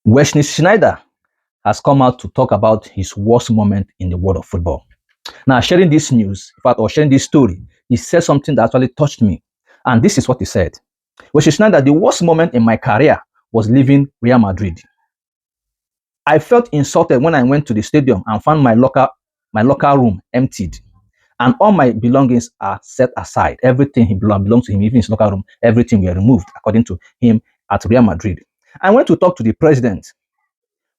Wesley Sneijder has come out to talk about his worst moment in the world of football. Now, sharing this news, in fact, or sharing this story, he said something that actually touched me. And this is what he said. Wesley Sneijder, the worst moment in my career was leaving Real Madrid. I felt insulted when I went to the stadium and found my locker room emptied. And all my belongings are set aside. Everything he belongs to him, even his locker room, everything were removed, according to him at Real Madrid. I went to talk to the president,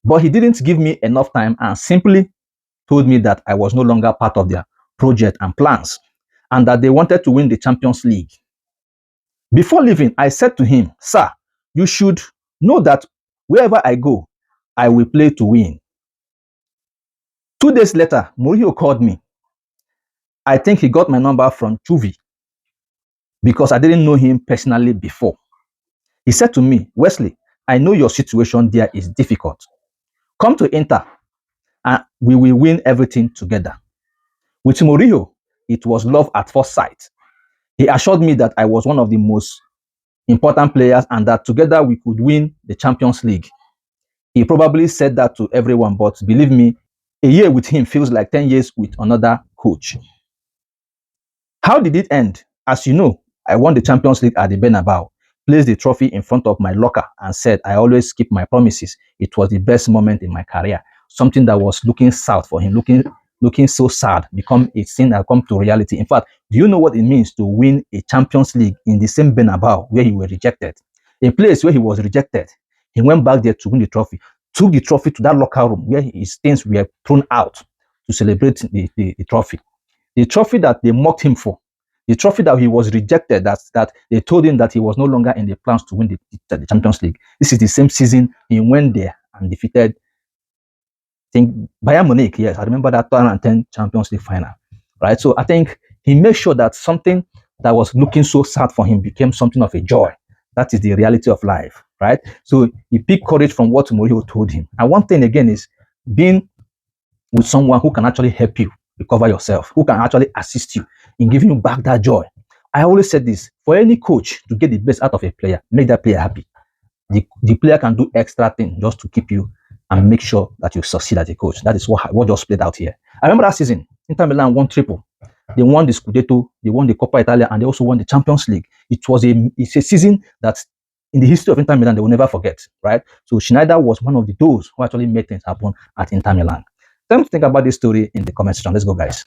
but he didn't give me enough time and simply told me that I was no longer part of their project and plans and that they wanted to win the Champions League. Before leaving, I said to him, "Sir, you should know that wherever I go, I will play to win." 2 days later, Mourinho called me. I think he got my number from Chuvi because I didn't know him personally before. He said to me, "Wesley, I know your situation there is difficult. Come to Inter and we will win everything together." With Mourinho, it was love at first sight. He assured me that I was one of the most important players and that together we could win the Champions League. He probably said that to everyone, but believe me, a year with him feels like 10 years with another coach. How did it end? As you know, I won the Champions League at the Bernabeu, placed the trophy in front of my locker and said, I always keep my promises. It was the best moment in my career. Something that was looking south for him, looking so sad, become a thing that come to reality. In fact, do you know what it means to win a Champions League in the same Bernabeu where he was rejected? A place where he was rejected. He went back there to win the trophy, took the trophy to that locker room where his things were thrown out to celebrate the trophy. The trophy that they mocked him for, the trophy that he was rejected, that they told him that he was no longer in the plans to win the Champions League. This is the same season he went there and defeated, I think, Bayern Munich. Yes, I remember that 2010 Champions League final. Right. So I think he made sure that something that was looking so sad for him became something of a joy. That is the reality of life. Right. So he picked courage from what Mourinho told him. And one thing again is being with someone who can actually help you recover yourself, who can actually assist you in giving you back that joy. I always said this, for any coach to get the best out of a player, make that player happy. The player can do extra things just to keep you and make sure that you succeed as a coach. That is what just played out here. I remember that season, Inter Milan won triple. They won the Scudetto, they won the Coppa Italia, and they also won the Champions League. It's a season that in the history of Inter Milan, they will never forget, right? So Sneijder was one of those who actually made things happen at Inter Milan. Tell me to think about this story in the comment section. Let's go, guys.